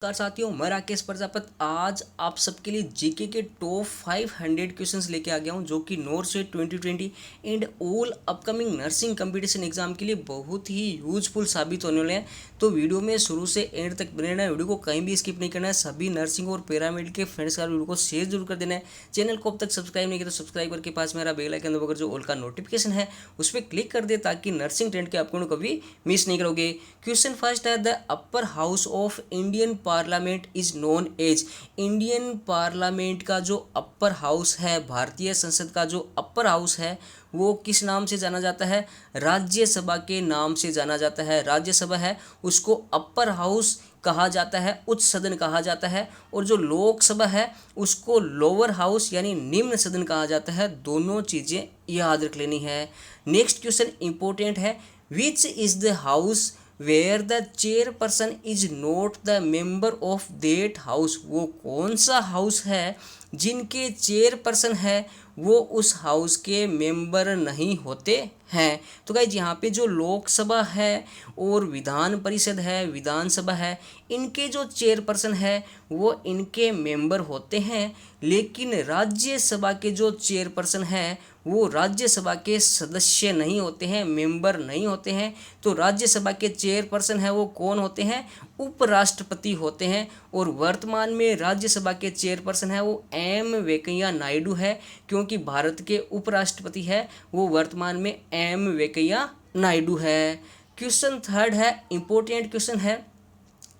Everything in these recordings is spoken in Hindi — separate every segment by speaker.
Speaker 1: नमस्कार साथियों, मैं राकेश प्रजापत आज आप सबके लिए जीके के टॉप 500 क्वेश्चंस लेके आ गया हूं जो कि north state 2020 and all upcoming nursing competition exam के लिए बहुत ही यूजफुल साबित होने वाले हैं। तो वीडियो में शुरू से एंड तक बने रहना है, वीडियो को कहीं भी स्किप नहीं करना है। सभी नर्सिंग और पैरामेडिकल के फ्रेंड्स का वीडियो को शेयर जरूर कर देना है। चैनल को अब तक सब्सक्राइब नहीं किया तो सब्सक्राइब करके पास मेरा बेल आइकन दबाकर जो ऑल का नोटिफिकेशन है उस पर क्लिक कर दे ताकि नर्सिंग ट्रेंड के आपको कभी मिस नहीं करोगे। क्वेश्चन फर्स्ट है, the upper house of Indian parliament is known as. Indian parliament का जो अपर हाउस है, भारतीय संसद का जो अपर हाउस है वो किस नाम से जाना जाता है? राज्यसभा के नाम से जाना जाता है। राज्यसभा है उसको अपर हाउस कहा जाता है, उच्च सदन कहा जाता है। और जो लोकसभा है उसको लोअर हाउस यानी निम्न सदन कहा जाता है। दोनों चीज़ें याद रख लेनी है। नेक्स्ट क्वेश्चन इंपॉर्टेंट है, which is the house where the chairperson is not the member of that house. वो कौन सा हाउस है जिनके चेयरपर्सन है वो उस हाउस के मेंबर नहीं होते हैं? तो गाइज यहाँ पे जो लोकसभा है और विधान परिषद है, विधानसभा है, इनके जो चेयरपर्सन है वो इनके मेंबर होते हैं। लेकिन राज्यसभा के जो चेयरपर्सन है वो राज्यसभा के सदस्य नहीं होते हैं, मेंबर नहीं होते हैं। तो राज्यसभा के चेयरपर्सन है वो कौन होते हैं? उपराष्ट्रपति होते हैं। और वर्तमान में राज्यसभा के चेयरपर्सन है वो एम वेंकैया नायडू है, क्योंकि भारत के उपराष्ट्रपति है वो वर्तमान में एम वेंकैया नायडू है। क्वेश्चन थर्ड है, इंपॉर्टेंट क्वेश्चन है,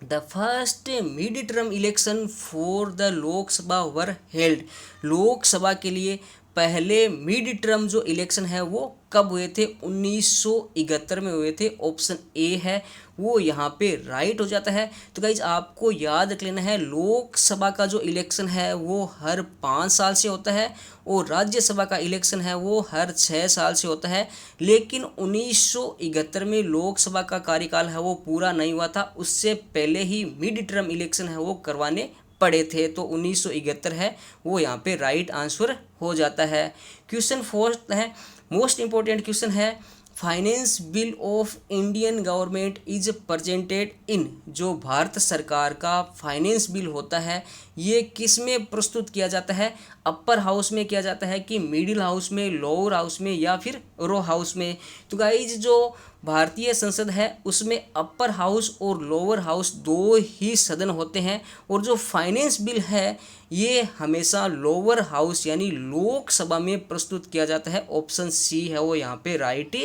Speaker 1: the first mid term election for the Lok Sabha were held. Lok Sabha के लिए पहले मिड टर्म जो इलेक्शन है वो कब हुए थे? 1971 में हुए थे। ऑप्शन ए है वो यहाँ पे राइट हो जाता है। तो गाइज आपको याद रख लेना है, लोकसभा का जो इलेक्शन है वो हर 5 साल से होता है और राज्यसभा का इलेक्शन है वो हर 6 साल से होता है। लेकिन 1971 में लोकसभा का कार्यकाल है वो पूरा नहीं हुआ था, उससे पहले ही मिड टर्म इलेक्शन है वो करवाने पड़े थे। तो 1971 है वो यहाँ पे राइट आंसर हो जाता है। क्वेश्चन फोर्थ है, मोस्ट इंपॉर्टेंट क्वेश्चन है, finance bill of Indian government is presented in. जो भारत सरकार का फाइनेंस बिल होता है ये किस में प्रस्तुत किया जाता है? अपर हाउस में किया जाता है कि मिडिल हाउस में, लोअर हाउस में या फिर रो हाउस में? तो गाइज जो भारतीय संसद है उसमें अपर हाउस और लोअर हाउस दो ही सदन होते हैं। और जो फाइनेंस बिल है ये हमेशा लोअर हाउस यानी लोकसभा में प्रस्तुत किया जाता है। ऑप्शन सी है वो यहाँ पे राइट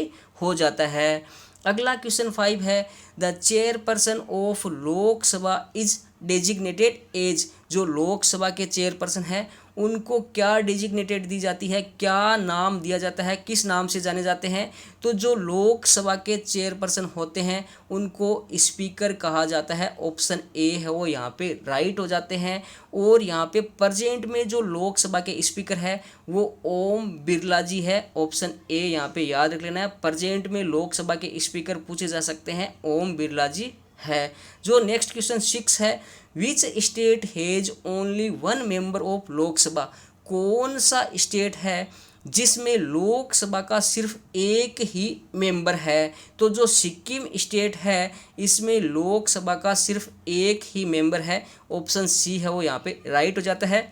Speaker 1: हो जाता है। अगला क्वेश्चन 5 है, the chairperson of Lok Sabha is designated as. जो लोकसभा के चेयरपर्सन है उनको क्या डेजिग्नेटेड दी जाती है, क्या नाम दिया जाता है, किस नाम से जाने जाते हैं? तो जो लोकसभा के चेयरपर्सन होते हैं उनको स्पीकर कहा जाता है। ऑप्शन ए है वो यहाँ पे राइट हो जाते हैं। और यहाँ पे प्रेजेंट में जो लोकसभा के स्पीकर है वो ओम बिरला जी है। ऑप्शन ए यहाँ पे याद रख लेना है, प्रेजेंट में लोकसभा के स्पीकर पूछे जा सकते हैं, ओम बिरला जी है। जो नेक्स्ट क्वेश्चन 6 है, which state has only one member of Lok Sabha. कौन सा स्टेट है जिसमें लोकसभा का सिर्फ एक ही मेंबर है? तो जो सिक्किम स्टेट है इसमें लोकसभा का सिर्फ एक ही मेंबर है। ऑप्शन सी है वो यहाँ पे राइट हो जाता है।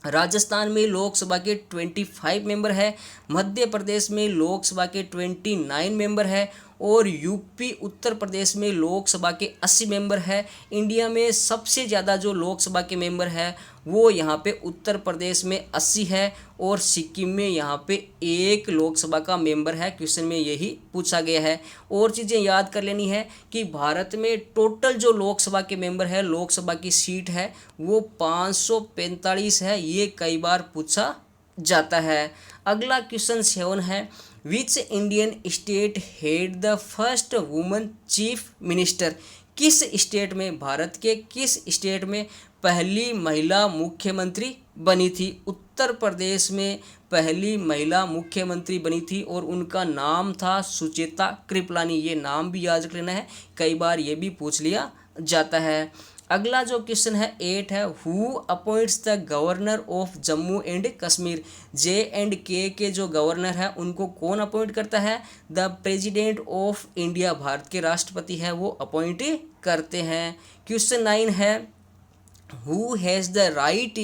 Speaker 1: राजस्थान में लोकसभा के 25 मेंबर है, मध्य प्रदेश में लोकसभा के 29 मेंबर है और यूपी उत्तर प्रदेश में लोकसभा के 80 मेंबर है। इंडिया में सबसे ज़्यादा जो लोकसभा के मेंबर है वो यहाँ पे उत्तर प्रदेश में 80 है और सिक्किम में यहाँ पे एक लोकसभा का मेंबर है। क्वेश्चन में यही पूछा गया है। और चीज़ें याद कर लेनी है कि भारत में टोटल जो लोकसभा के मेंबर है, लोकसभा की सीट है वो 545 है। ये कई बार पूछा जाता है। अगला क्वेश्चन 7 है, which Indian state had the first woman chief minister. किस स्टेट में, भारत के किस स्टेट में पहली महिला मुख्यमंत्री बनी थी? उत्तर प्रदेश में पहली महिला मुख्यमंत्री बनी थी और उनका नाम था सुचेता कृपलानी। ये नाम भी याद रख लेना है, कई बार ये भी पूछ लिया जाता है। अगला जो क्वेश्चन है 8 है, who appoints the governor of Jammu and Kashmir. J&K के जो गवर्नर है उनको कौन अपॉइंट करता है? The president of India, Bharat के राष्ट्रपति है वो अपॉइंट करते हैं। क्वेश्चन 9 है, who has the right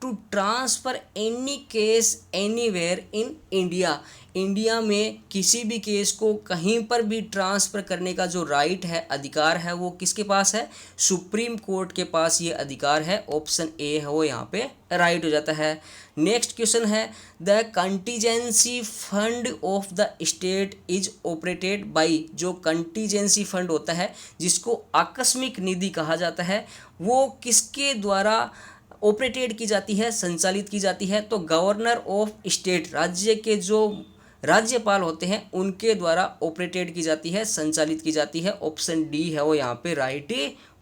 Speaker 1: to transfer any case anywhere in India। India में किसी भी केस को कहीं पर भी ट्रांसफ़र करने का जो राइट है, अधिकार है, वो किसके पास है? सुप्रीम कोर्ट के पास ये अधिकार है। ऑप्शन ए है वो यहाँ पे राइट हो जाता है। नेक्स्ट क्वेश्चन है, the contingency fund of the state is operated by. जो कंटीजेंसी फंड होता है जिसको आकस्मिक निधि कहा जाता है, वो किसके द्वारा ऑपरेटेड की जाती है, संचालित की जाती है? तो गवर्नर ऑफ स्टेट, राज्य के जो राज्यपाल होते हैं उनके द्वारा ऑपरेटेड की जाती है, संचालित की जाती है। ऑप्शन डी है वो यहाँ पे राइट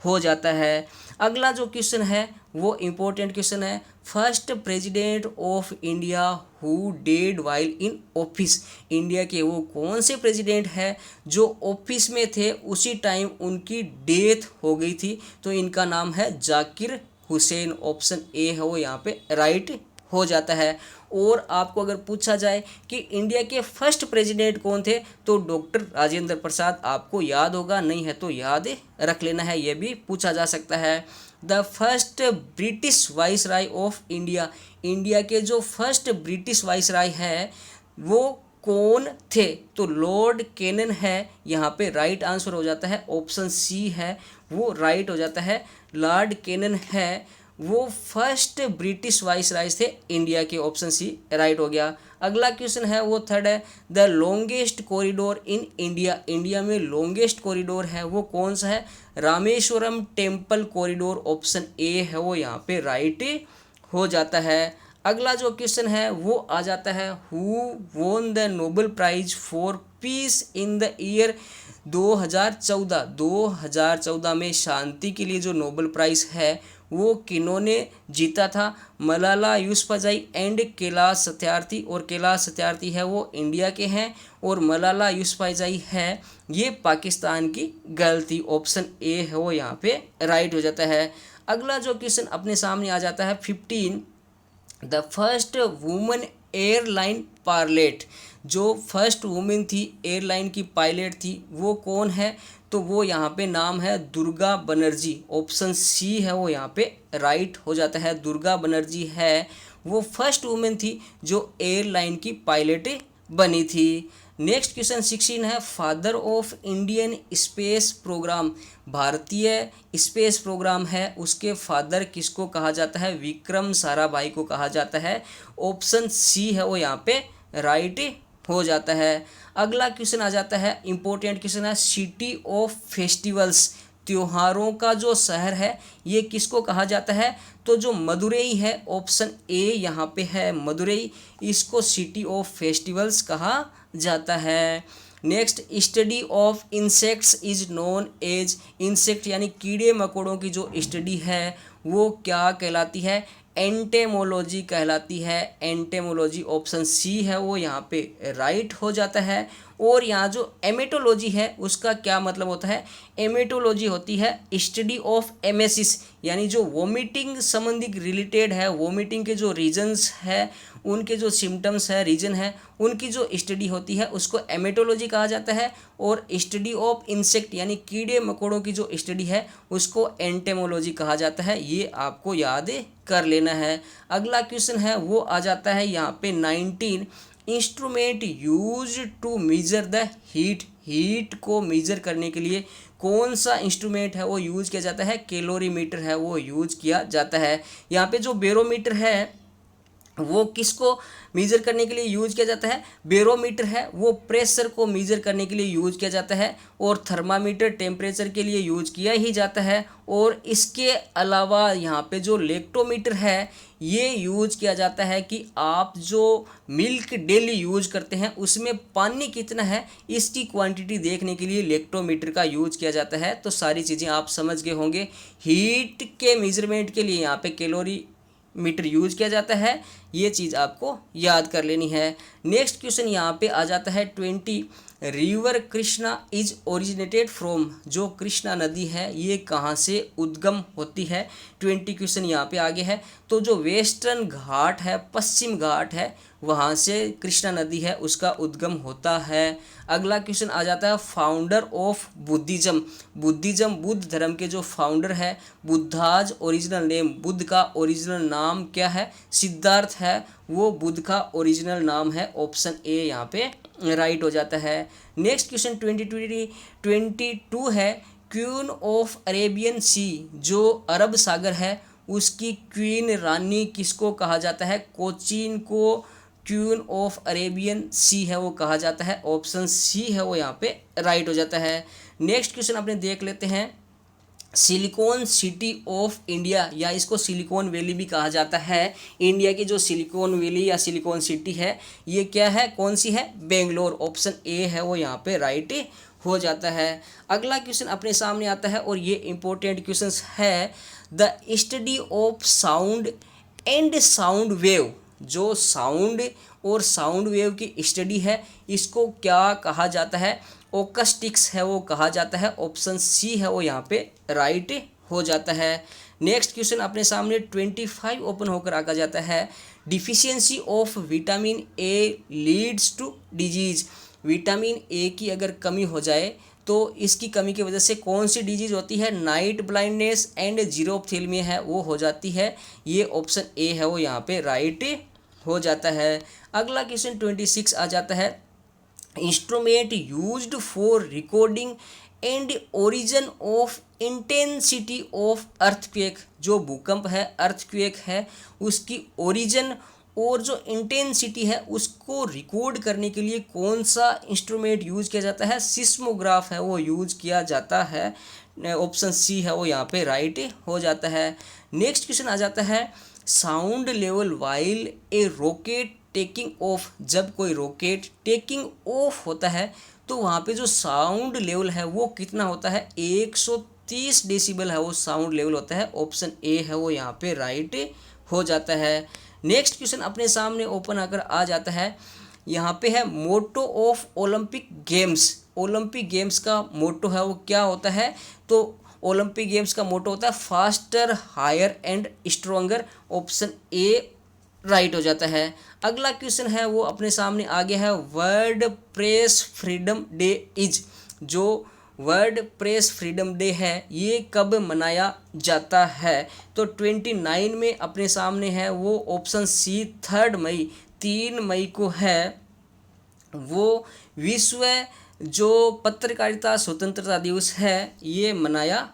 Speaker 1: हो जाता है। अगला जो क्वेश्चन है वो इम्पोर्टेंट क्वेश्चन है, first president of India who dead while in office. India के वो कौन से प्रेसिडेंट है जो ऑफिस में थे उसी टाइम उनकी डेथ हो गई थी? तो इनका नाम है जाकिर हुसैन। ऑप्शन ए है वो यहाँ पे राइट हो जाता है। और आपको अगर पूछा जाए कि इंडिया के फर्स्ट प्रेसिडेंट कौन थे, तो डॉक्टर राजेंद्र प्रसाद। आपको याद होगा, नहीं है तो याद रख लेना है, ये भी पूछा जा सकता है। The first British viceroy of India, India के जो फर्स्ट ब्रिटिश वाइसराय है वो कौन थे? तो लॉर्ड कैनन है, यहाँ पे राइट आंसर हो जाता है। ऑप्शन सी है वो राइट हो जाता है। लॉर्ड कैनन है वो फर्स्ट ब्रिटिश वाइसराय थे इंडिया के। ऑप्शन सी राइट हो गया। अगला क्वेश्चन है वो थर्ड है, the longest corridor in India. India में लॉन्गेस्ट कॉरिडोर है वो कौन सा है? Rameswaram temple corridor. Option A है वो यहाँ पे राइट हो जाता है। अगला जो क्वेश्चन है वो आ जाता है, who won the Nobel prize for peace in the year 2014। 2014 में शांति के लिए जो नोबेल प्राइज़ है वो किन्होंने जीता था? मलाला यूसुफजई एंड कैलाश सत्यार्थी। और कैलाश सत्यार्थी है वो इंडिया के हैं और मलाला यूसुफजई है ये पाकिस्तान की गर्ल थी। ऑप्शन ए है वो यहाँ पे राइट हो जाता है। अगला जो क्वेश्चन अपने सामने आ जाता है 15, the first woman airline pilot. जो फर्स्ट वुमेन थी एयरलाइन की पायलट थी वो कौन है? तो वो यहाँ पे नाम है दुर्गा बनर्जी। ऑप्शन सी है वो यहाँ पे राइट हो जाता है। दुर्गा बनर्जी है वो फर्स्ट वुमेन थी जो एयरलाइन की पायलट बनी थी। नेक्स्ट क्वेश्चन 16 है, father of Indian space program. भारतीय स्पेस प्रोग्राम है उसके फादर किसको कहा जाता है? विक्रम साराभाई को कहा जाता है। ऑप्शन सी है वो यहाँ पे राइट हो जाता है। अगला क्वेश्चन आ जाता है, इंपॉर्टेंट क्वेश्चन है, सिटी ऑफ फेस्टिवल्स। त्योहारों का जो शहर है ये किसको कहा जाता है? तो जो मदुरई है, ऑप्शन ए यहाँ पे है मदुरई, इसको सिटी ऑफ फेस्टिवल्स कहा जाता है। Next, study of insects is known as. Insect यानी कीड़े मकोड़ों की जो स्टडी है वो क्या कहलाती है? एंटेमोलॉजी कहलाती है। एंटेमोलॉजी ऑप्शन सी है वो यहाँ पे राइट हो जाता है। और यहाँ जो एमेटोलॉजी है उसका क्या मतलब होता है? एमेटोलॉजी होती है स्टडी ऑफ एमेसिस, यानी जो वोमिटिंग संबंधी रिलेटेड है, वोमिटिंग के जो रीजन्स है, उनके जो सिम्टम्स है, रीजन है, उनकी जो स्टडी होती है उसको एमेटोलॉजी कहा जाता है। और स्टडी ऑफ इंसेक्ट यानी कीड़े मकोड़ों की जो स्टडी है उसको एंटेमोलॉजी कहा जाता है। ये आपको याद कर लेना है। अगला क्वेश्चन है वो आ जाता है यहाँ पे 19, instrument use to measure the heat. Heat को मेजर करने के लिए कौन सा इंस्ट्रूमेंट है वो यूज किया जाता है? कैलोरीमीटर है वो यूज किया जाता है। यहाँ पे जो बैरोमीटर है वो किसको मेजर करने के लिए यूज किया जाता है? बैरोमीटर है वो प्रेशर को मेजर करने के लिए यूज किया जाता है। और थर्मामीटर टेम्परेचर के लिए यूज किया ही जाता है। और इसके अलावा यहाँ पे जो लेक्टोमीटर है ये यूज किया जाता है कि आप जो मिल्क डेली यूज करते हैं उसमें पानी कितना है इसकी क्वांटिटी देखने के लिए लेक्टोमीटर का यूज किया जाता है। तो सारी चीज़ें आप समझ गए होंगे। हीट के मेजरमेंट के लिए यहाँ पे कैलोरी मीटर यूज किया जाता है, ये चीज़ आपको याद कर लेनी है। नेक्स्ट क्वेश्चन यहाँ पे आ जाता है 20, river Krishna is originated from, जो कृष्णा नदी है ये कहाँ से उद्गम होती है। 20 क्वेश्चन यहाँ पे आगे है। तो जो वेस्टर्न घाट है, पश्चिम घाट है, वहाँ से कृष्णा नदी है उसका उद्गम होता है। अगला क्वेश्चन आ जाता है founder of Buddhism. Buddhism, Buddha धर्म के जो फाउंडर है, बुद्धाज ओरिजिनल नेम, बुद्ध का ओरिजिनल नाम क्या है, सिद्धार्थ है, वो बुद्ध का ओरिजिनल नाम है। ऑप्शन ए यहाँ पे राइट हो जाता है। नेक्स्ट क्वेश्चन 2022 है, क्वीन ऑफ अरेबियन सी, जो अरब सागर है उसकी क्वीन रानी किसको कहा जाता है। कोचीन को क्वीन ऑफ अरेबियन सी है वो कहा जाता है। ऑप्शन सी है वो यहाँ पे राइट हो जाता है। नेक्स्ट क्वेश्चन अपने देख लेते हैं, सिलिकॉन सिटी ऑफ इंडिया, या इसको सिलिकॉन वैली भी कहा जाता है। इंडिया की जो सिलिकॉन वैली या सिलिकॉन सिटी है ये क्या है, कौन सी है, बेंगलोर। ऑप्शन ए है वो यहाँ पे राइट हो जाता है। अगला क्वेश्चन अपने सामने आता है और ये इंपॉर्टेंट क्वेश्चन है, the study of sound and sound wave, जो साउंड और साउंड वेव की स्टडी है इसको क्या कहा जाता है, ओकस्टिक्स है वो कहा जाता है। ऑप्शन सी है वो यहाँ पे राइट हो जाता है। नेक्स्ट क्वेश्चन अपने सामने 25 ओपन होकर आका जाता है, deficiency of vitamin A leads to disease, vitamin A की अगर कमी हो जाए तो इसकी कमी की वजह से कौन सी डिजीज होती है, नाइट ब्लाइंडनेस एंड जीरोप्थेल्मिया है वो हो जाती है। ये ऑप्शन ए है वो यहाँ पे राइट हो जाता है। अगला क्वेश्चन 26 आ जाता है, instrument used for recording and origin of intensity of earthquake, जो भूकंप है, अर्थक्वेक है, उसकी ओरिजिन और जो इंटेंसिटी है उसको रिकॉर्ड करने के लिए कौन सा इंस्ट्रूमेंट यूज किया जाता है, सिस्मोग्राफ है वो यूज किया जाता है। ऑप्शन सी है वो यहाँ पे राइट हो जाता है। नेक्स्ट क्वेश्चन आ जाता है, sound level while a rocket taking of, जब कोई रॉकेट टेकिंग ऑफ होता है तो वहाँ पे जो साउंड लेवल है वो कितना होता है, 130 डेसिबल है वो साउंड लेवल होता है। ऑप्शन ए है वो यहाँ पे राइट हो जाता है। नेक्स्ट क्वेश्चन अपने सामने ओपन आकर आ जाता है, यहाँ पे है motto of Olympic games, Olympic games का मोटो है वो क्या होता है, तो ओलंपिक गेम्स का मोटो होता है faster higher and stronger. Option A right हो जाता है। अगला क्वेश्चन है वो अपने सामने आ गया है, world press freedom day is, जो वर्ल्ड प्रेस फ्रीडम डे है ये कब मनाया जाता है, तो 29 में अपने सामने है वो ऑप्शन सी 3 मई, 3 मई को है वो विश्व जो पत्रकारिता स्वतंत्रता दिवस है ये मनाया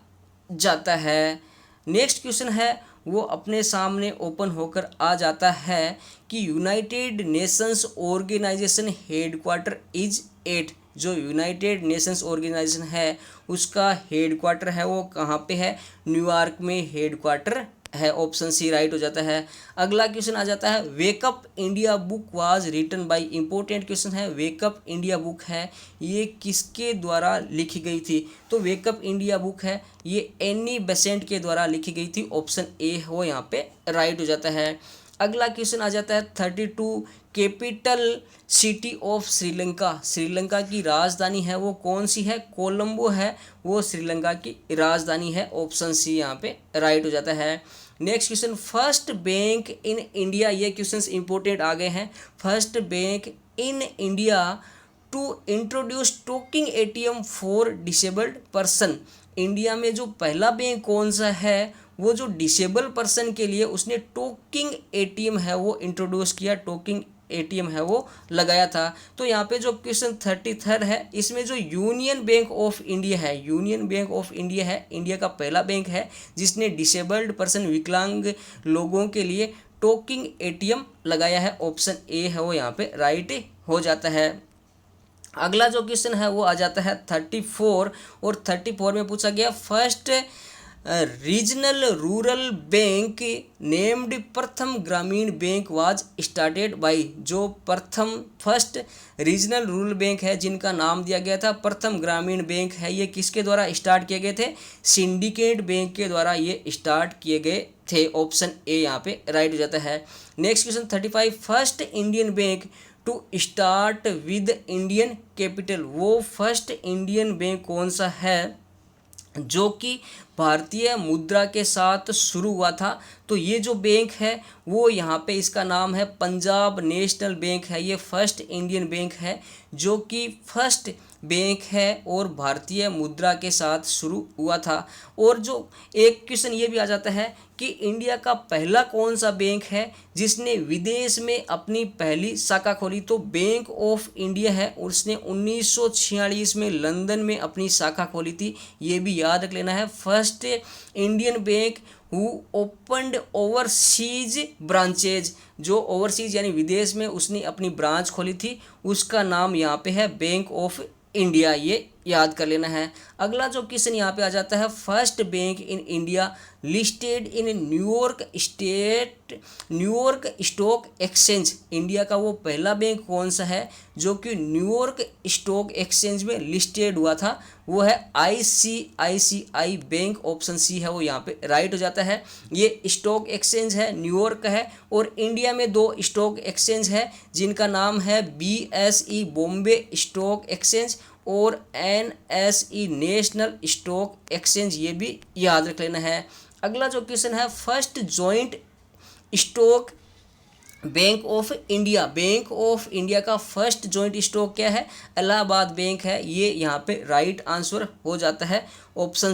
Speaker 1: जाता है। नेक्स्ट क्वेश्चन है वो अपने सामने ओपन होकर आ जाता है कि United Nations organization headquarter is at, जो यूनाइटेड नेशंस ऑर्गेनाइजेशन है उसका हेडक्वार्टर है वो कहाँ पे है, न्यूयॉर्क में हेडक्वार्टर है। ऑप्शन सी राइट हो जाता है। अगला क्वेश्चन आ जाता है, wake up India book was written by, important question है, वेकअप इंडिया बुक है ये किसके द्वारा लिखी गई थी, तो वेकअप इंडिया बुक है ये एनी बेसेंट के द्वारा लिखी गई थी। ऑप्शन ए हो यहाँ पे राइट हो जाता है। अगला क्वेश्चन आ जाता है 32, capital city of Sri Lanka, Sri Lanka की राजधानी है वो कौन सी है, कोलंबो है वो श्रीलंका की राजधानी है। ऑप्शन सी यहाँ पे राइट हो जाता है। Next question, first bank in India, ये क्वेश्चंस इंपॉर्टेंट आ गए हैं, first bank in India to introduce talking ATM for disabled person, India में जो पहला बैंक कौन सा है, वो जो डिसेबल पर्सन के लिए उसने टोकिंग एटीएम है वो इंट्रोड्यूस किया, टोकिंग एटीएम है वो लगाया था। तो यहाँ पे जो क्वेश्चन 33 है इसमें जो यूनियन बैंक ऑफ इंडिया है, यूनियन बैंक ऑफ इंडिया है, इंडिया का पहला बैंक है जिसने डिसेबल्ड पर्सन, विकलांग लोगों के लिए टोकिंग एटीएम लगाया है। ऑप्शन ए है वो यहाँ पे राइट हो जाता है। अगला जो क्वेश्चन है वो आ जाता है 34, और 34 में पूछा गया, first regional rural bank named प्रथम ग्रामीण बैंक वाज स्टार्टेड बाय, जो प्रथम फर्स्ट रीजनल रूरल बैंक है जिनका नाम दिया गया था प्रथम ग्रामीण बैंक है, ये किसके द्वारा स्टार्ट किए गए थे? सिंडिकेट बैंक के द्वारा ये स्टार्ट किए गए थे। ऑप्शन ए यहाँ पे राइट हो जाता है। Next question 35, first Indian bank to start with Indian capital, वो फर्स्ट इंडियन बैंक कौन सा है जो कि भारतीय मुद्रा के साथ शुरू हुआ था? तो ये जो बैंक है वो यहाँ पे इसका नाम है पंजाब नेशनल बैंक है। ये फर्स्ट इंडियन बैंक है जो कि फर्स्ट बैंक है और भारतीय मुद्रा के साथ शुरू हुआ था। और जो एक क्वेश्चन ये भी आ जाता है कि इंडिया का पहला कौन सा बैंक है जिसने विदेश में अपनी पहली शाखा खोली? तो बैंक ऑफ इंडिया है, उसने 1946 में लंदन में अपनी शाखा खोली थी। ये भी याद रख लेना है, first Indian bank who opened overseas branches, जो ओवरसीज यानी विदेश में उसने अपनी ब्रांच खोली थी, उसका नाम यहाँ पे है बैंक ऑफ इंडिया, ये याद कर लेना है। अगला जो क्वेश्चन यहाँ पे आ जाता है, first bank in India listed in New York stock exchange, India का वो पहला बैंक कौन सा है जो कि न्यूयॉर्क स्टॉक एक्सचेंज में लिस्टेड हुआ था? वो है ICICI बैंक, ऑप्शन सी है वो यहाँ पे राइट हो जाता है। ये स्टॉक एक्सचेंज है, न्यूयॉर्क का है, और इंडिया में दो स्टॉक एक्सचेंज है जिनका नाम है BSE बॉम्बे स्टॉक एक्सचेंज और NSE नेशनल स्टॉक एक्सचेंज, ये भी याद रख लेना है। अगला जो क्वेश्चन है, first joint stock bank of India, bank of India का फर्स्ट जॉइंट स्टॉक क्या है? इलाहाबाद बैंक है, ये यहाँ पे राइट आंसर हो जाता है। ऑप्शन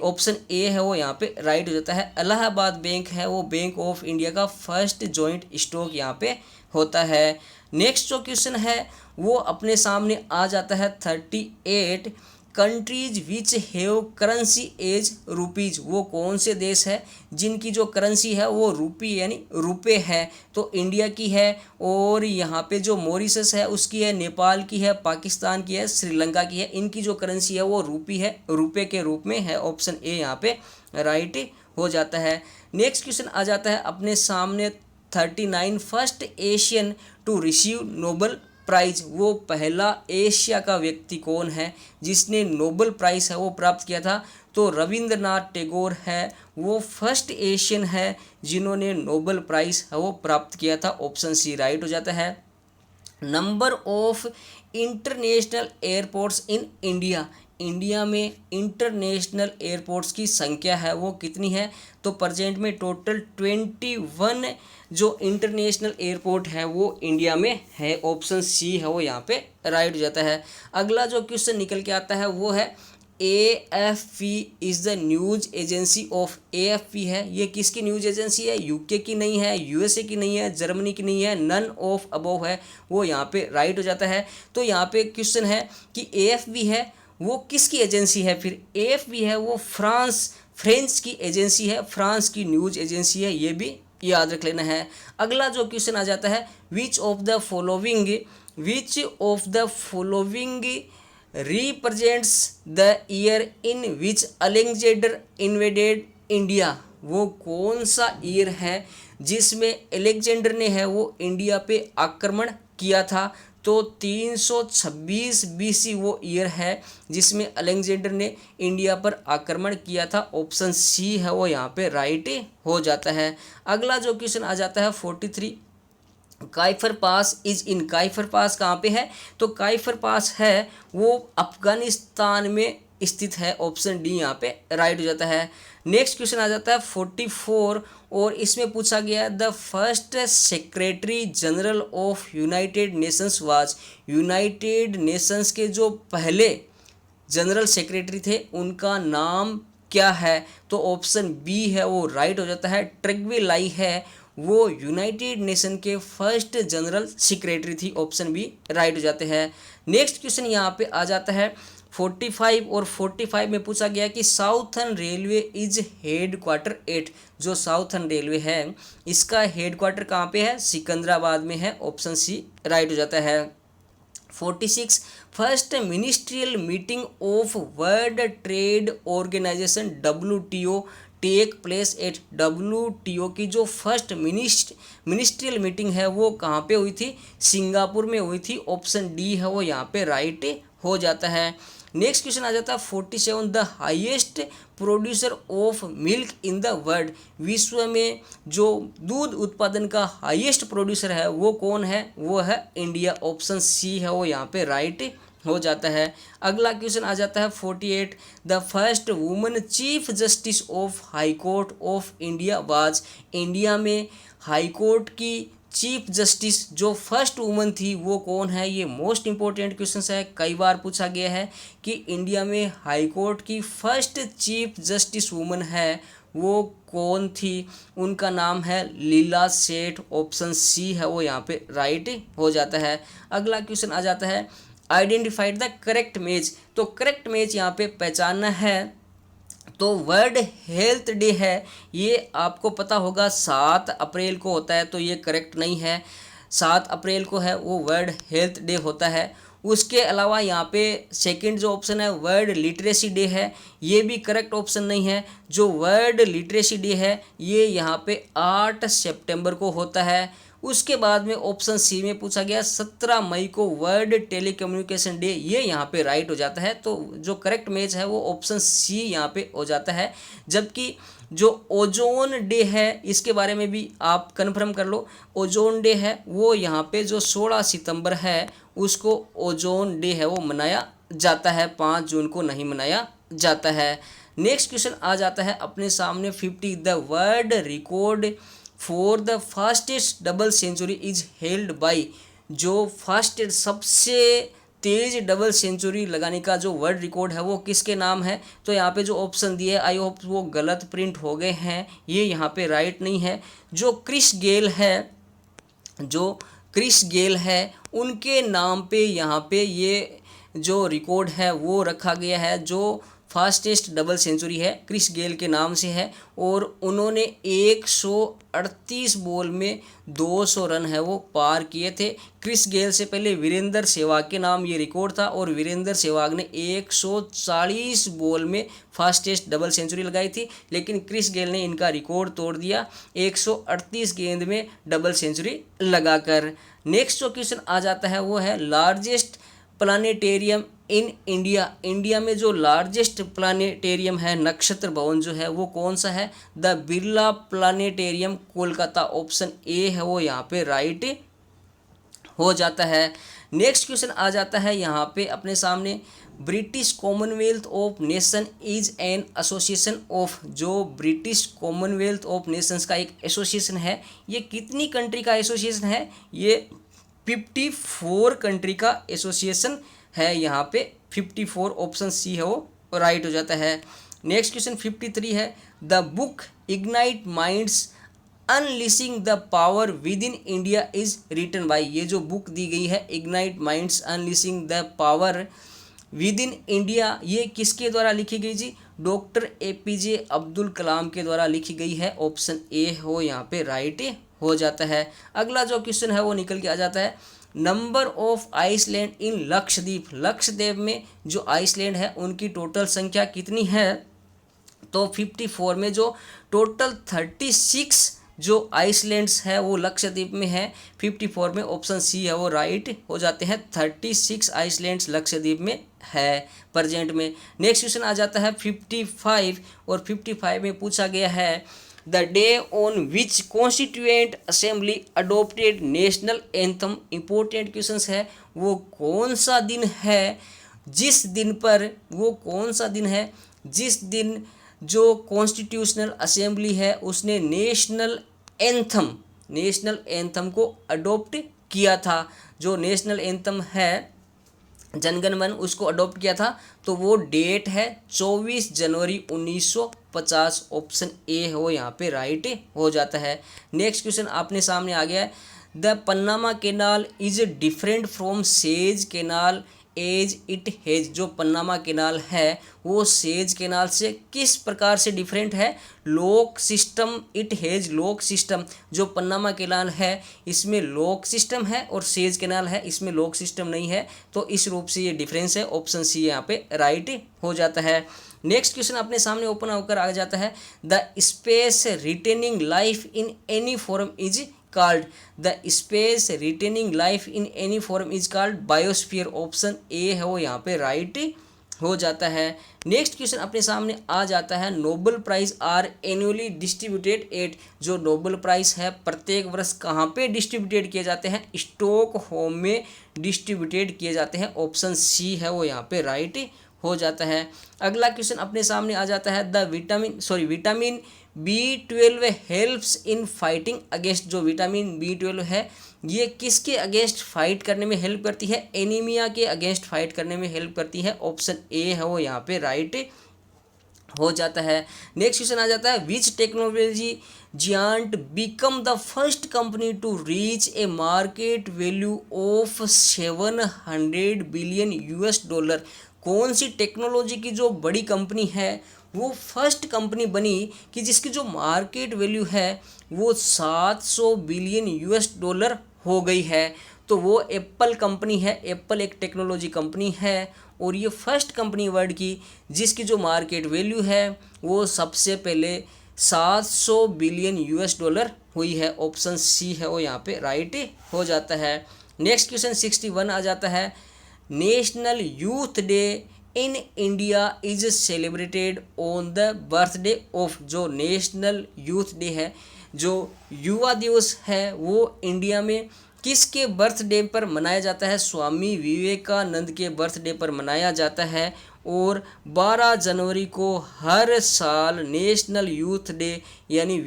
Speaker 1: ऑप्शन ए है वो यहाँ पे राइट हो जाता है। इलाहाबाद बैंक है वो बैंक ऑफ इंडिया का फर्स्ट जॉइंट स्टॉक यहाँ पे होता है। नेक्स्ट जो क्वेश्चन है वो अपने सामने आ जाता है 38, countries which have currency as rupees, वो कौन से देश है जिनकी जो करेंसी है वो रुपी यानी रुपए है? तो इंडिया की है, और यहाँ पे जो मॉरिशस है उसकी है, नेपाल की है, पाकिस्तान की है, श्रीलंका की है, इनकी जो करेंसी है वो रुपी है, रुपए के रूप में है। ऑप्शन ए यहाँ पे राइट हो जाता है। नेक्स्ट क्वेश्चन आ जाता है अपने सामने 39, first Asian to receive Nobel prize, वो पहला एशिया का व्यक्ति कौन है जिसने नोबेल प्राइज है वो प्राप्त किया था? तो रविंद्रनाथ टैगोर है, वो फर्स्ट एशियन है जिन्होंने नोबेल प्राइज है वो प्राप्त किया था। ऑप्शन सी राइट हो जाता है। Number of international airports in India, India में इंटरनेशनल एयरपोर्ट्स की संख्या है वो कितनी है? तो प्रेजेंट में टोटल 21 जो इंटरनेशनल एयरपोर्ट है वो इंडिया में है। ऑप्शन सी है वो यहाँ पे राइट हो जाता है। अगला जो क्वेश्चन निकल के आता है वो है AFP is the news agency of, AFP है ये किसकी न्यूज़ एजेंसी है? UK की नहीं है, USA की नहीं है, जर्मनी की नहीं है, नन ऑफ अबव है, वो यहाँ पे राइट हो जाता है। तो यहाँ पे क्वेश्चन है कि AFP है वो किसकी एजेंसी है? फिर AFP है वो फ्रेंच की एजेंसी है, फ्रांस की न्यूज़ एजेंसी है, ये भी याद रख लेना है। अगला जो क्वेश्चन आ जाता है, which of the following represents the year in which Alexander invaded India, वो कौन सा ईयर है जिसमें अलेक्जेंडर ने है वो इंडिया पे आक्रमण किया था? तो 326 BC वो ईयर है जिसमें अलेक्जेंडर ने इंडिया पर आक्रमण किया था। ऑप्शन सी है वो यहाँ पे राइट हो जाता है। अगला जो क्वेश्चन आ जाता है 43, काइफर पास इज इन, काइफर पास कहाँ पे है? तो काइफर पास है वो अफगानिस्तान में स्थित है। ऑप्शन डी यहाँ पे राइट हो जाता है। नेक्स्ट क्वेश्चन आ जाता है 44 और इसमें पूछा गया the first secretary general of United Nations was, United Nations के जो पहले जनरल सेक्रेटरी थे उनका नाम क्या है? तो ऑप्शन बी है वो राइट हो जाता है। ट्रेग्वे लाई है वो यूनाइटेड नेशन के फर्स्ट जनरल सेक्रेटरी थी। ऑप्शन बी राइट हो जाते हैं। नेक्स्ट क्वेश्चन यहाँ पे आ जाता है 45 और 45 में पूछा गया कि southern railway is head quarter at, जो साउथर्न रेलवे है इसका हेड क्वार्टर कहाँ पे है? सिकंदराबाद में है। ऑप्शन सी राइट हो जाता है। 46 first ministerial meeting of world trade organization WTO take place at WTO की जो फर्स्ट मिनिस्ट्रियल मीटिंग है वो कहाँ पे हुई थी? सिंगापुर में हुई थी। ऑप्शन डी है वो यहाँ पे राइट हो जाता है। नेक्स्ट क्वेश्चन आ जाता है 47 the highest producer of milk in the world, विश्व में जो दूध उत्पादन का हाईएस्ट प्रोड्यूसर है वो कौन है? वो है इंडिया। ऑप्शन सी है वो यहाँ पे राइट हो जाता है। अगला क्वेश्चन आ जाता है 48 the first woman chief justice of high court of India was, India में हाई कोर्ट की चीफ जस्टिस जो फर्स्ट वुमन थी वो कौन है? ये मोस्ट इंपॉर्टेंट क्वेश्चन है, कई बार पूछा गया है कि इंडिया में हाई कोर्ट की फर्स्ट चीफ जस्टिस वुमन है वो कौन थी? उनका नाम है लीला सेठ। ऑप्शन सी है वो यहाँ पे राइट हो जाता है। अगला क्वेश्चन आ जाता है आइडेंटिफाइड द करेक्ट मैच, तो करेक्ट मैच यहाँ पे पहचानना है तो वर्ल्ड हेल्थ डे है, ये आपको पता होगा 7 अप्रैल को होता है, तो ये करेक्ट नहीं है। 7 अप्रैल को है वो वर्ल्ड हेल्थ डे होता है। उसके अलावा यहाँ पे सेकंड जो ऑप्शन है वर्ल्ड लिटरेसी डे है, ये भी करेक्ट ऑप्शन नहीं है। जो वर्ल्ड लिटरेसी डे है ये यहाँ पे 8 सितंबर को होता है। उसके बाद में ऑप्शन सी में पूछा गया 17 मई को वर्ल्ड टेलीकम्युनिकेशन डे, ये यहाँ पे राइट हो जाता है। तो जो करेक्ट मैच है वो ऑप्शन सी यहाँ पे हो जाता है। जबकि जो ओजोन डे है इसके बारे में भी आप कन्फर्म कर लो, ओजोन डे है वो यहाँ पे जो 16 सितंबर है उसको ओजोन डे है वो मनाया जाता है, 5 जून को नहीं मनाया जाता है। नेक्स्ट क्वेश्चन आ जाता है अपने सामने 50 the world record for the fastest double century is held by, जो फास्टेस्ट सबसे तेज डबल सेंचुरी लगाने का जो वर्ल्ड रिकॉर्ड है वो किसके नाम है? तो यहाँ पे जो ऑप्शन दिए आई होप वो गलत प्रिंट हो गए हैं, ये यहाँ पे राइट नहीं है। जो क्रिस गेल है उनके नाम पे यहाँ पे ये जो रिकॉर्ड है वो रखा गया है। जो फास्टेस्ट डबल सेंचुरी है क्रिस गेल के नाम से है और उन्होंने 138 बॉल में 200 रन है वो पार किए थे। क्रिस गेल से पहले वीरेंद्र सहवाग के नाम ये रिकॉर्ड था और वीरेंद्र सहवाग ने 140 बॉल में फास्टेस्ट डबल सेंचुरी लगाई थी, लेकिन क्रिस गेल ने इनका रिकॉर्ड तोड़ दिया 138 गेंद में डबल सेंचुरी लगाकर। नेक्स्ट जो क्वेश्चन आ जाता है वो है largest planetarium in India, India में जो लार्जेस्ट प्लानेटेरियम है नक्षत्र भवन जो है वो कौन सा है? The Birla planetarium Kolkata. Option A है वो यहाँ पे राइट हो जाता है। नेक्स्ट क्वेश्चन आ जाता है यहाँ पे अपने सामने British Commonwealth of nation is an association of, जो ब्रिटिश कॉमनवेल्थ ऑफ नेशंस का एक एसोसिएशन है ये कितनी कंट्री का एसोसिएशन है? ये 54 कंट्री का एसोसिएशन है, यहाँ पे 54 ऑप्शन सी है वो राइट हो जाता है। नेक्स्ट क्वेश्चन 53 है the book ignite minds unleashing the power within India is written by, ये जो बुक दी गई है ignite minds unleashing the power within India ये किसके द्वारा लिखी गई जी? डॉक्टर APJ अब्दुल कलाम के द्वारा लिखी गई है। ऑप्शन ए हो यहाँ पे राइट हो जाता है। अगला जो क्वेश्चन है वो निकल के आ जाता है नंबर ऑफ आइसलैंड इन लक्षद्वीप, लक्षद्वीप में जो आइसलैंड है उनकी टोटल संख्या कितनी है? तो 54 में जो टोटल 36 जो आइसलैंड्स है वो लक्षद्वीप में है। 54 में ऑप्शन सी है वो राइट हो जाते हैं, 36 आइसलैंड्स लक्षद्वीप में है प्रेजेंट में। नेक्स्ट क्वेश्चन आ जाता है 55 और 55 में पूछा गया है the day on which constituent assembly adopted national anthem, important question है वो कौन सा दिन है जिस दिन पर, वो कौन सा दिन है जिस दिन जो कॉन्स्टिट्यूशनल असेंबली है उसने नेशनल एंथम को अडोप्ट किया था। जो नेशनल एंथम है जनगण मन उसको अडोप्ट किया था, तो वो डेट है 24 जनवरी 1950। ऑप्शन ए है वो यहाँ पे राइट हो जाता है। नेक्स्ट क्वेश्चन आपने सामने आ गया है the Panama canal is different from Suez canal as it has, जो पन्नामा कैनाल है वो सेज कैनाल से किस प्रकार से डिफरेंट है? Lock system it has lock system, जो पन्नामा कैनाल है इसमें लॉक सिस्टम है और सेज कैनाल है इसमें लॉक सिस्टम नहीं है, तो इस रूप से ये डिफरेंस है। ऑप्शन सी यहाँ पे राइट हो जाता है। नेक्स्ट क्वेश्चन अपने सामने ओपन होकर आ जाता है, the space retaining life in any form is called, the space retaining life in any form is called biosphere। Option A है वो यहाँ पे राइट हो जाता है। नेक्स्ट क्वेश्चन अपने सामने आ जाता है, Nobel prize are annually distributed at, जो नोबेल प्राइज है प्रत्येक वर्ष कहाँ पे डिस्ट्रीब्यूटेड किए जाते हैं? स्टॉकहोम में डिस्ट्रीब्यूटेड किए जाते हैं। ऑप्शन सी है वो यहाँ पे राइट हो जाता है। अगला क्वेश्चन अपने सामने आ जाता है, the vitamin B12 helps in fighting against, जो विटामिन B12 है ये किसके अगेंस्ट फाइट करने में हेल्प करती है? एनीमिया के अगेंस्ट फाइट करने में हेल्प करती है। ऑप्शन ए है वो यहाँ पे राइट हो जाता है। नेक्स्ट क्वेश्चन आ जाता है, which technology giant become the first company to reach a market value of 700 billion US$। कौन सी टेक्नोलॉजी की जो बड़ी कंपनी है वो फर्स्ट कंपनी बनी कि जिसकी जो मार्केट वैल्यू है वो 700 बिलियन US$ हो गई है? तो वो एप्पल कंपनी है। एप्पल एक टेक्नोलॉजी कंपनी है और ये फर्स्ट कंपनी वर्ल्ड की जिसकी जो मार्केट वैल्यू है वो सबसे पहले 700 बिलियन US$ हुई है। ऑप्शन सी है वो यहाँ पे राइट हो जाता है। नेक्स्ट क्वेश्चन 61 आ जाता है, national youth day in India is celebrated on the birthday of, जो नेशनल यूथ डे है, जो युवा दिवस है वो इंडिया में किसके बर्थडे पर मनाया जाता है? स्वामी विवेकानंद के बर्थडे पर मनाया जाता है और 12 जनवरी को हर साल नेशनल यूथ डे यानी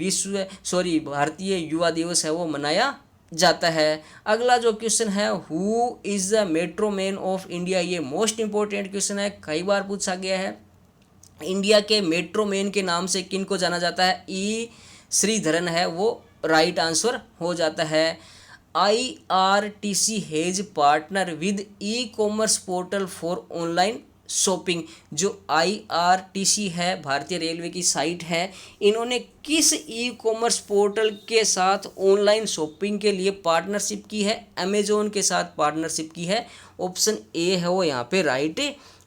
Speaker 1: भारतीय युवा दिवस है वो मनाया जाता है। अगला जो क्वेश्चन है, who is the metro man of India, ये मोस्ट इंपॉर्टेंट क्वेश्चन है, कई बार पूछा गया है। इंडिया के मेट्रो मैन के नाम से किन को जाना जाता है? ई श्रीधरन है वो राइट आंसर हो जाता है। IRTC has partner with e commerce portal for online shopping, जो IRTC है भारतीय रेलवे की साइट है, इन्होंने किस ई कॉमर्स पोर्टल के साथ ऑनलाइन शॉपिंग के लिए पार्टनरशिप की है? अमेजोन के साथ पार्टनरशिप की है। ऑप्शन ए है वो यहाँ पे राइट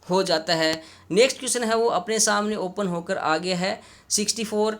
Speaker 1: हो जाता है। नेक्स्ट क्वेश्चन है वो अपने सामने ओपन होकर आ गया है 64,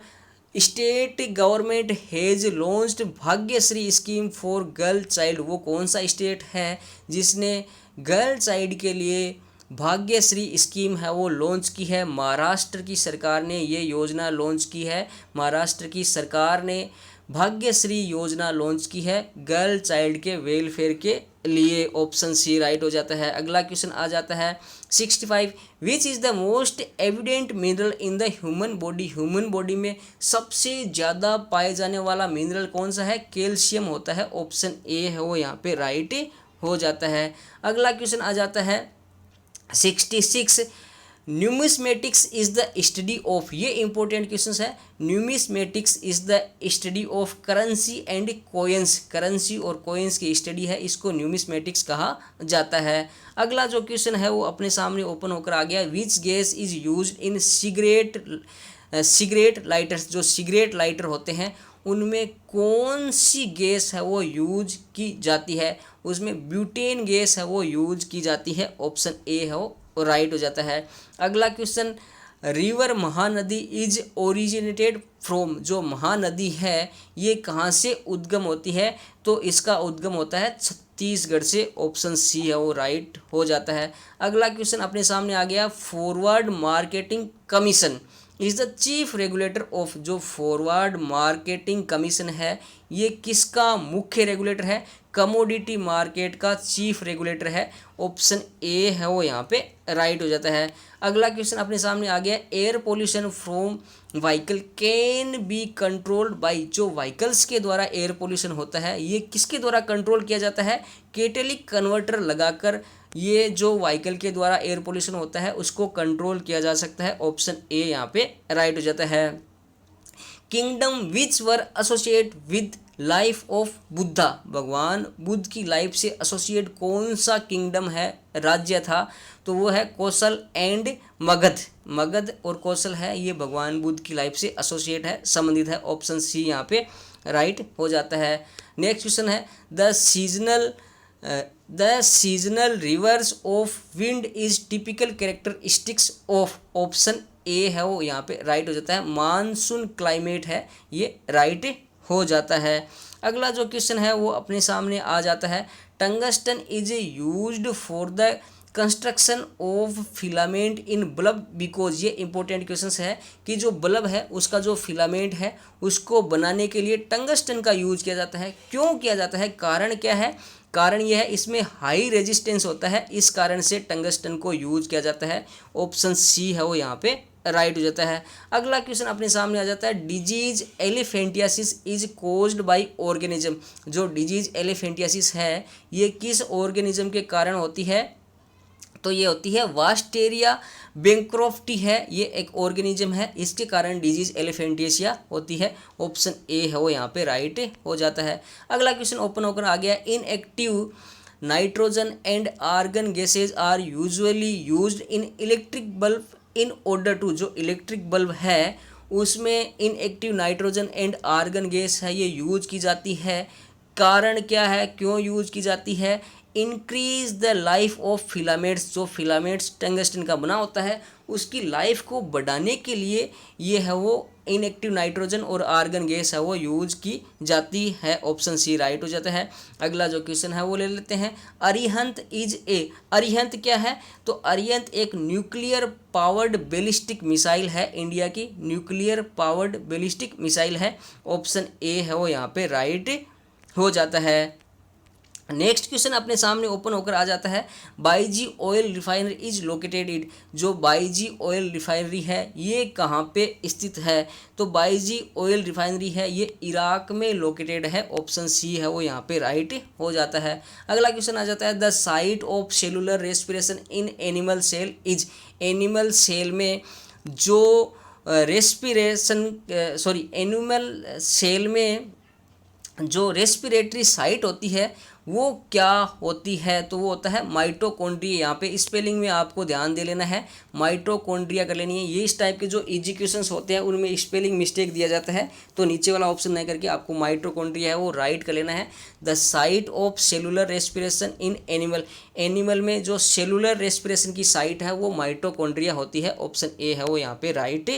Speaker 1: state government has launched Bhagyashree scheme for girl child, वो कौन सा स्टेट है जिसने गर्ल चाइल्ड के लिए भाग्यश्री स्कीम है वो लॉन्च की है? महाराष्ट्र की सरकार ने ये योजना लॉन्च की है। महाराष्ट्र की सरकार ने भाग्यश्री योजना लॉन्च की है गर्ल चाइल्ड के वेलफेयर के लिए। ऑप्शन सी राइट हो जाता है। अगला क्वेश्चन आ जाता है 65, which is the most evident mineral in the human body, human body में सबसे ज़्यादा पाए जाने वाला मिनरल कौन सा है? कैल्शियम होता है। ऑप्शन ए है वो यहाँ पे राइट हो जाता है। अगला क्वेश्चन आ जाता है 66, numismatics is the study of, ये इंपॉर्टेंट क्वेश्चन है। Numismatics is the study of currency and coins, currency और कॉइन्स की स्टडी है, इसको न्यूमिस्मेटिक्स कहा जाता है। अगला जो क्वेश्चन है वो अपने सामने ओपन होकर आ गया, which gas is used in cigarette lighters, जो सिगरेट लाइटर होते हैं उनमें कौन सी गैस है वो यूज की जाती है? उसमें ब्यूटेन गैस है वो यूज की जाती है। ऑप्शन ए है वो राइट हो जाता है। अगला question, river Mahanadi is originated from, जो महानदी है ये कहाँ से उद्गम होती है? तो इसका उद्गम होता है छत्तीसगढ़ से। ऑप्शन सी है वो राइट हो जाता है। अगला क्वेश्चन अपने सामने आ गया, forward marketing commission is the chief regulator of, जो फॉरवर्ड मार्केटिंग कमीशन है ये किसका मुख्य रेगुलेटर है? कमोडिटी मार्केट का चीफ रेगुलेटर है। ऑप्शन ए है वो यहाँ पे राइट हो जाता है। अगला क्वेश्चन अपने सामने आ गया, air pollution from vehicle can be controlled by, जो व्हीकल्स के द्वारा एयर पोल्यूशन होता है ये किसके द्वारा कंट्रोल किया जाता है? कैटेलिक कन्वर्टर लगाकर ये जो व्हीकल के द्वारा एयर पोल्यूशन होता है उसको कंट्रोल किया जा सकता है। ऑप्शन ए यहाँ पे राइट हो जाता है। Kingdom which were associate with life of Buddha, भगवान बुद्ध की लाइफ से एसोसिएट कौन सा किंगडम है, राज्य था, तो वो है कौशल एंड मगध। मगध और कौशल है ये भगवान बुद्ध की लाइफ से एसोसिएट है, संबंधित है। ऑप्शन सी यहाँ पे राइट हो जाता है। नेक्स्ट क्वेश्चन है the seasonal rivers of wind is typical characteristics of, option A है वो यहाँ पे राइट हो जाता है, मानसून क्लाइमेट है ये राइट हो जाता है। अगला जो क्वेश्चन है वो अपने सामने आ जाता है, tungsten is used for the construction of filament in bulb because, ये इंपॉर्टेंट क्वेश्चन है कि जो बल्ब है उसका जो फिलामेंट है उसको बनाने के लिए टंगस्टन का यूज किया जाता है। क्यों किया जाता है, कारण क्या है, कारण यह है इसमें हाई रेजिस्टेंस होता है, इस कारण से टंगस्टन को यूज किया जाता है। ऑप्शन सी है वो यहाँ पे राइट हो जाता है। अगला क्वेश्चन अपने सामने आ जाता है, disease elephantiasis is caused by organism, जो डिजीज एलिफेंटियासिस है ये किस ऑर्गेनिज्म के कारण होती है, तो ये होती है वास्टेरिया बेंक्रोफ्टी है, ये एक ऑर्गेनिज्म है, इसके कारण डिजीज एलिफेंटियासिया होती है। ऑप्शन ए है वो यहाँ पे राइट हो जाता है। अगला क्वेश्चन ओपन होकर आ गया, inactive nitrogen and argon gases are usually used in electric bulb in order to, जो इलेक्ट्रिक बल्ब है उसमें inactive nitrogen and argon gas है ये यूज की जाती है। कारण क्या है, क्यों यूज की जाती है, increase the life of filaments, जो फिलामेंट्स टंगस्टन का बना होता है उसकी लाइफ को बढ़ाने के लिए ये है वो इनएक्टिव नाइट्रोजन और आर्गन गैस है वो यूज की जाती है। ऑप्शन सी राइट हो जाता है। अगला जो क्वेश्चन है वो ले लेते हैं, अरिहंत इज ए, अरिहंत क्या है, तो अरिहंत एक न्यूक्लियर पावर्ड बैलिस्टिक मिसाइल है, इंडिया की न्यूक्लियर पावर्ड बैलिस्टिक मिसाइल है। ऑप्शन ए है वो यहाँ पे राइट हो जाता है। नेक्स्ट क्वेश्चन अपने सामने ओपन होकर आ जाता है, Baiji oil refinery is located it, जो बाईजी ऑयल रिफाइनरी है ये कहाँ पे स्थित है, तो बाईजी ऑयल रिफाइनरी है ये इराक में लोकेटेड है। ऑप्शन सी है वो यहाँ पे राइट हो जाता है। अगला क्वेश्चन आ जाता है, the site of cellular respiration in animal cell is, animal cell में जो एनिमल सेल में जो रेस्पिरेटरी साइट होती है वो क्या होती है, तो वो होता है माइटोकॉन्ड्रिया। यहाँ पे स्पेलिंग में आपको ध्यान दे लेना है, माइटोकॉन्ड्रिया कर लेनी है। ये इस टाइप के जो इजी क्वेश्चंस होते हैं उनमें स्पेलिंग मिस्टेक दिया जाता है, तो नीचे वाला ऑप्शन नहीं करके आपको माइटोकॉन्ड्रिया है वो राइट कर लेना है। The site of cellular respiration in animal, animal में जो सेलुलर रेस्पिरेशन की साइट है वो माइटोकॉन्ड्रिया होती है। ऑप्शन ए है वो यहाँ पे राइट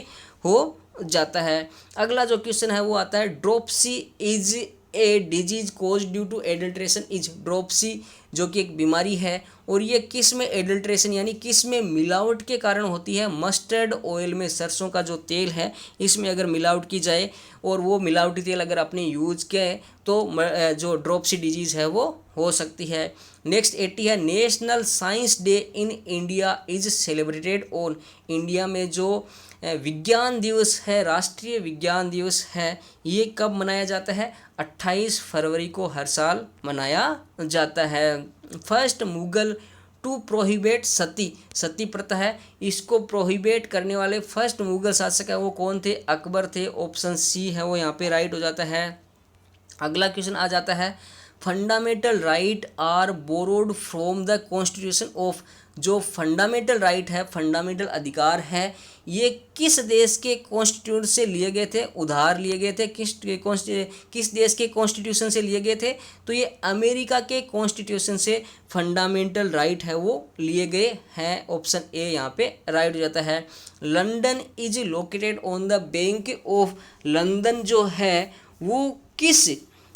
Speaker 1: हो जाता है। अगला जो क्वेश्चन है वो आता है, dropsy is a disease cause due to adulteration is, dropsy जो कि एक बीमारी है और ये किस में एडल्ट्रेशन यानी किस में मिलावट के कारण होती है, मस्टर्ड ऑयल में, सरसों का जो तेल है इसमें अगर मिलावट की जाए और वो मिलावटी तेल अगर आपने यूज किया तो जो ड्रोपसी डिजीज़ है वो हो सकती है। नेक्स्ट 80 है, national science day in India is celebrated on, India में जो विज्ञान दिवस है, राष्ट्रीय विज्ञान दिवस है, ये कब मनाया जाता है, 28 फरवरी को हर साल मनाया जाता है। फर्स्ट मुगल टू प्रोहिबिट सती, सती प्रथा है इसको प्रोहिबिट करने वाले फर्स्ट मुगल शासक है वो कौन थे, अकबर थे। ऑप्शन सी है वो यहाँ पे राइट हो जाता है। अगला क्वेश्चन आ जाता है, fundamental right are borrowed from the constitution of, जो फंडामेंटल राइट है, फंडामेंटल अधिकार है, ये किस देश के कॉन्स्टिट्यूशन से लिए गए थे, उधार लिए गए थे, किस देश के कॉन्स्टिट्यूशन से लिए गए थे, तो ये अमेरिका के कॉन्स्टिट्यूशन से फंडामेंटल राइट है वो लिए गए हैं। ऑप्शन ए यहाँ पे राइट हो जाता है। London is located on the bank of, London जो है वो किस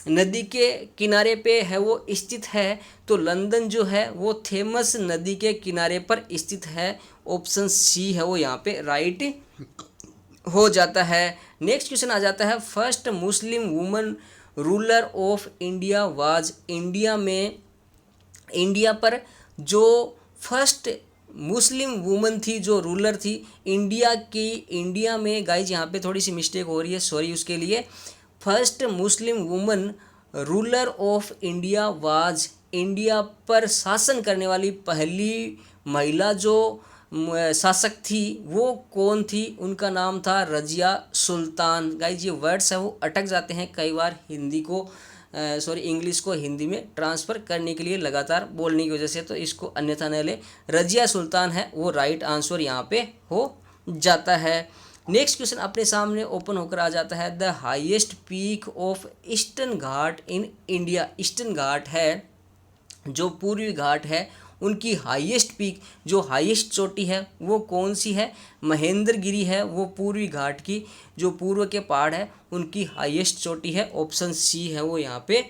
Speaker 1: नदी के किनारे पे है वो स्थित है, तो लंदन जो है वो थेमस नदी के किनारे पर स्थित है। ऑप्शन सी है वो यहाँ पे राइट हो जाता है। नेक्स्ट क्वेश्चन आ जाता है, first Muslim woman ruler of India was, India में, इंडिया पर जो फर्स्ट मुस्लिम वुमन थी, जो रूलर थी इंडिया की, इंडिया में गाइज यहाँ पे थोड़ी सी मिस्टेक हो रही है, सॉरी उसके लिए। First Muslim woman ruler of India was, India पर शासन करने वाली पहली महिला जो शासक थी वो कौन थी? उनका नाम था रजिया सुल्तान। गाइज ये वर्ड्स है वो अटक जाते हैं कई बार हिंदी को इंग्लिश को हिंदी में ट्रांसफ़र करने के लिए लगातार बोलने की वजह से, तो इसको अन्यथा न ले। रजिया सुल्तान है वो राइट आंसर यहाँ पे हो जाता है। नेक्स्ट क्वेश्चन अपने सामने ओपन होकर आ जाता है, the highest peak of Eastern Ghat in India. Eastern Ghat है जो पूर्वी घाट है उनकी हाईएस्ट पीक, जो हाईएस्ट चोटी है वो कौन सी है? महेंद्रगिरी है वो पूर्वी घाट की, जो पूर्व के पहाड़ है उनकी हाईएस्ट चोटी है। ऑप्शन सी है वो यहाँ पे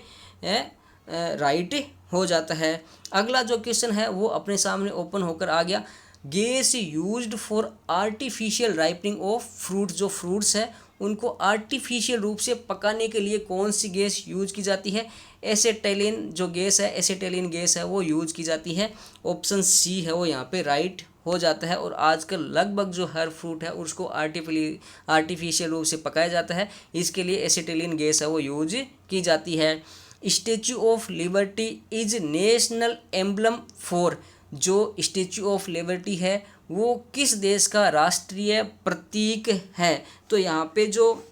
Speaker 1: राइट हो जाता है। अगला जो क्वेश्चन है वो अपने सामने ओपन होकर आ गया, gas used for artificial ripening of fruit. जो फ्रूट्स है उनको आर्टिफिशियल रूप से पकाने के लिए कौन सी गैस यूज की जाती है? एसेटाइलिन जो गैस है, एसेटाइलिन गैस है वो यूज की जाती है। ऑप्शन सी है वो यहाँ पे राइट हो जाता है। और आजकल लगभग जो हर फ्रूट है उसको आर्टिफिशियल रूप से पकाया जाता है, इसके लिए एसेटाइलिन गैस है वो यूज की जाती है। Statue of liberty is national emblem for. जो स्टैचू ऑफ लिबर्टी है वो किस देश का राष्ट्रीय प्रतीक है? तो यहाँ पे जो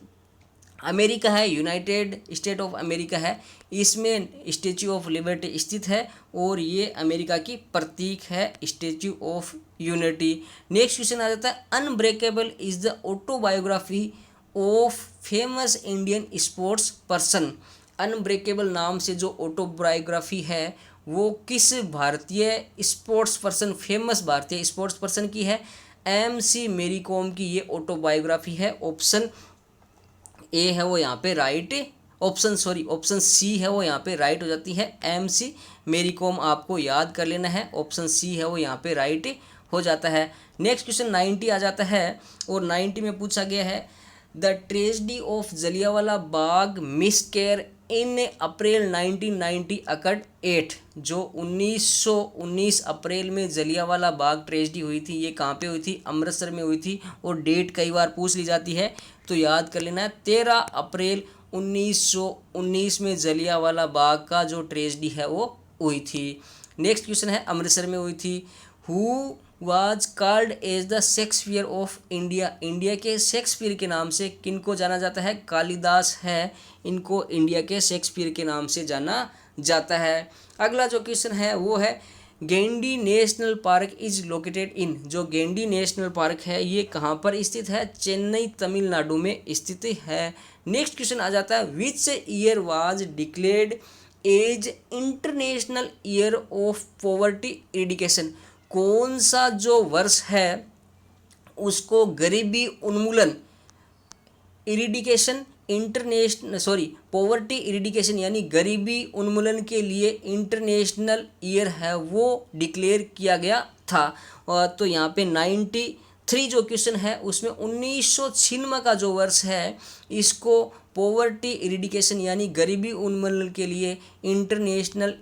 Speaker 1: अमेरिका है, यूनाइटेड स्टेट ऑफ अमेरिका है, इसमें स्टैचू ऑफ लिबर्टी स्थित है और ये अमेरिका की प्रतीक है, Statue of Unity. Next question आ जाता है, unbreakable is the autobiography of famous Indian sports person. Unbreakable नाम से जो ऑटोबायोग्राफी है वो किस भारतीय स्पोर्ट्स पर्सन, फेमस भारतीय स्पोर्ट्स पर्सन की है? MC मेरी कॉम की ये ऑटोबायोग्राफी है। ऑप्शन ए है वो यहाँ पे राइट, ऑप्शन सी है वो यहाँ पे राइट हो जाती है। MC मेरी कॉम आपको याद कर लेना है, ऑप्शन सी है वो यहाँ पे राइट हो जाता है। नेक्स्ट क्वेश्चन 90 आ जाता है और 90 में पूछा गया है, the tragedy of Jallianwala Bagh massacre in April 1990 occurred at. जो 1919 अप्रैल में जलियांवाला बाग ट्रेजेडी हुई थी, ये कहाँ पे हुई थी? अमृतसर में हुई थी। और डेट कई बार पूछ ली जाती है तो याद कर लेना है, 13 अप्रैल 1919 में जलियांवाला बाग का जो ट्रेजेडी है वो हुई थी। नेक्स्ट क्वेश्चन है, अमृतसर में हुई थी। Who was called as the Shakespeare of India. India के शेक्सपियर के नाम से किनको जाना जाता है? कालिदास है, इनको इंडिया के शेक्सपियर के नाम से जाना जाता है। अगला जो क्वेश्चन है वो है, Guindy national park is located in. जो गेंडी नेशनल पार्क है ये कहाँ पर स्थित है? चेन्नई तमिलनाडु में स्थित है। नेक्स्ट क्वेश्चन आ जाता है, which year was declared as international year of poverty eradication. कौन सा जो वर्ष है उसको गरीबी उन्मूलन इरिडिकेशन पॉवर्टी इरिडिकेशन यानी गरीबी उन्मूलन के लिए इंटरनेशनल ईयर है वो डिक्लेयर किया गया था। और तो यहाँ पे 93 जो क्वेश्चन है उसमें 1996 का जो वर्ष है इसको पॉवर्टी इरिडिकेशन यानी गरीबी उन्मूलन के लिए इंटरनेशनल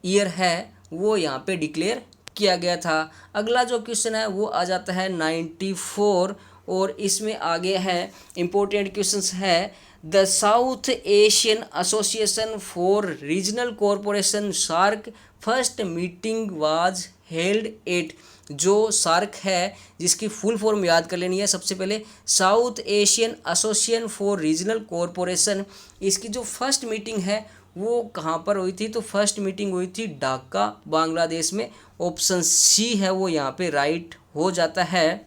Speaker 1: ईयर है वो यहाँ पे डिक्लेयर किया गया था। अगला जो क्वेश्चन है वो आ जाता है 94 और इसमें आगे है इम्पोर्टेंट क्वेश्चंस है, the South Asian association for regional corporation SAARC first meeting was held at. जो सार्क है जिसकी फुल फॉर्म याद कर लेनी है सबसे पहले, south Asian association for regional corporation, इसकी जो फर्स्ट मीटिंग है वो कहाँ पर हुई थी? तो फर्स्ट मीटिंग हुई थी ढाका बांग्लादेश में। ऑप्शन सी है वो यहाँ पे राइट हो जाता है।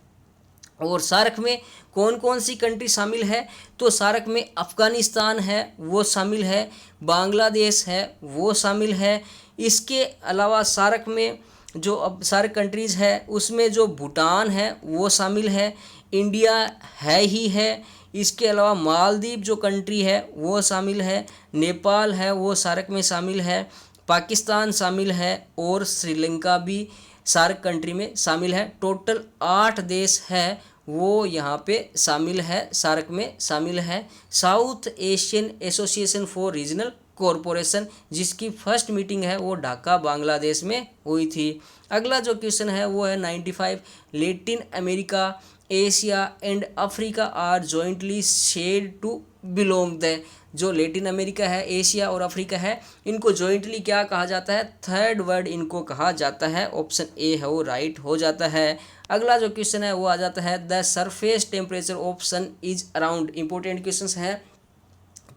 Speaker 1: और सार्क में कौन कौन सी कंट्री शामिल है? तो सार्क में अफ़गानिस्तान है वो शामिल है, बांग्लादेश है वो शामिल है। इसके अलावा सार्क में जो अब सार्क कंट्रीज़ है उसमें जो भूटान है वो शामिल है, इंडिया है ही है। इसके अलावा मालदीव जो कंट्री है वो शामिल है, नेपाल है वो सार्क में शामिल है, पाकिस्तान शामिल है और श्रीलंका भी सार्क कंट्री में शामिल है। टोटल 8 देश है वो यहाँ पे शामिल है, सार्क में शामिल है। South Asian association for regional corporation जिसकी फर्स्ट मीटिंग है वो ढाका बांग्लादेश में हुई थी। अगला जो क्वेश्चन है वो है 95, Latin America Asia and Africa are jointly said to belong the. जो लेटिन अमेरिका है, एशिया और अफ्रीका है, इनको जॉइंटली क्या कहा जाता है? थर्ड वर्ड इनको कहा जाता है। ऑप्शन ए है वो राइट हो जाता है। अगला जो क्वेश्चन है वो आ जाता है the surface temperature of sun is around. Important question है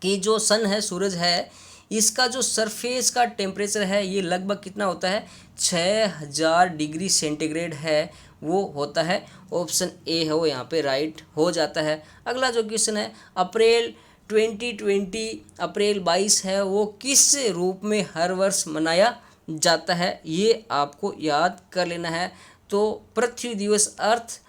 Speaker 1: कि जो सन है, सूरज है, इसका जो सरफेस का टेम्परेचर है ये लगभग कितना होता है? 6000 डिग्री सेंटीग्रेड है वो होता है। ऑप्शन ए है वो यहाँ पे राइट हो जाता है। अगला जो क्वेश्चन है अप्रैल 2020 अप्रैल 22 है वो किस रूप में हर वर्ष मनाया जाता है? ये आपको याद कर लेना है। तो पृथ्वी दिवस अर्थ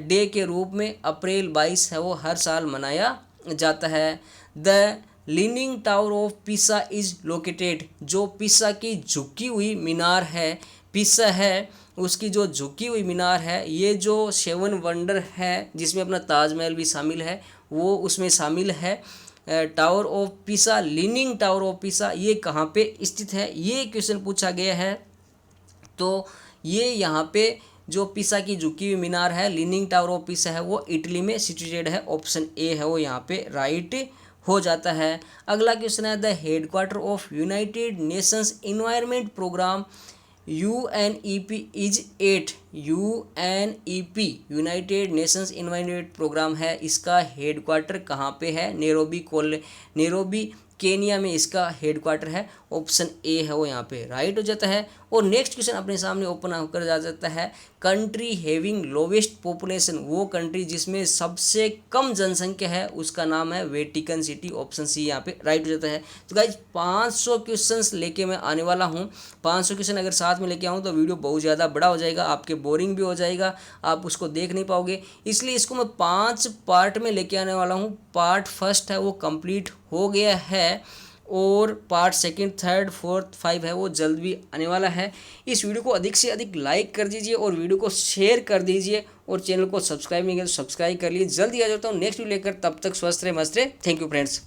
Speaker 1: डे के रूप में अप्रैल 22 है वो हर साल मनाया जाता है। द लीनिंग टावर ऑफ पिसा इज लोकेटेड। जो पिसा की झुकी हुई मीनार है, पिसा है उसकी जो झुकी हुई मीनार है, ये जो 7 वंडर है जिसमें अपना ताजमहल भी शामिल है वो उसमें शामिल है। टावर ऑफ पिसा, लीनिंग टावर ऑफ पिसा, ये कहाँ पे स्थित है? ये क्वेश्चन पूछा गया है। तो ये यहाँ पे जो पिसा की झुकी हुई मीनार है, लीनिंग टावर ऑफ पिसा है, वो इटली में सिचुएटेड है। ऑप्शन ए है वो यहाँ पे राइट हो जाता है। अगला क्वेश्चन है the headquarter of United Nations environment program UNEP is at. UNEP United Nations environment program है, इसका हेडक्वार्टर कहाँ पे है? नैरोबी केनिया में इसका हेडक्वार्टर है। ऑप्शन ए है वो यहाँ पे राइट हो जाता है। और नेक्स्ट क्वेश्चन अपने सामने ओपन होकर जा जाता है कंट्री हैविंग लोवेस्ट पॉपुलेशन। वो कंट्री जिसमें सबसे कम जनसंख्या है उसका नाम है वेटिकन सिटी। ऑप्शन सी यहाँ पे राइट हो जाता है। तो गाइज 500 क्वेश्चंस लेके मैं आने वाला हूँ। 500 क्वेश्चन अगर साथ में लेके आऊँ तो वीडियो बहुत ज़्यादा बड़ा हो जाएगा, आपके बोरिंग भी हो जाएगा, आप उसको देख नहीं पाओगे। इसलिए इसको मैं 5 पार्ट में लेके आने वाला हूँ। पार्ट फर्स्ट है वो कंप्लीट हो गया है और पार्ट सेकंड, थर्ड, फोर्थ, 5 है वो जल्द भी आने वाला है। इस वीडियो को अधिक से अधिक लाइक कर दीजिए और वीडियो को शेयर कर दीजिए और चैनल को सब्सक्राइब नहीं किया तो सब्सक्राइब कर लीजिए। जल्दी आ जाता हूँ नेक्स्ट वीडियो लेकर, तब तक स्वस्थ रहे, मस्त रहे। Thank you friends.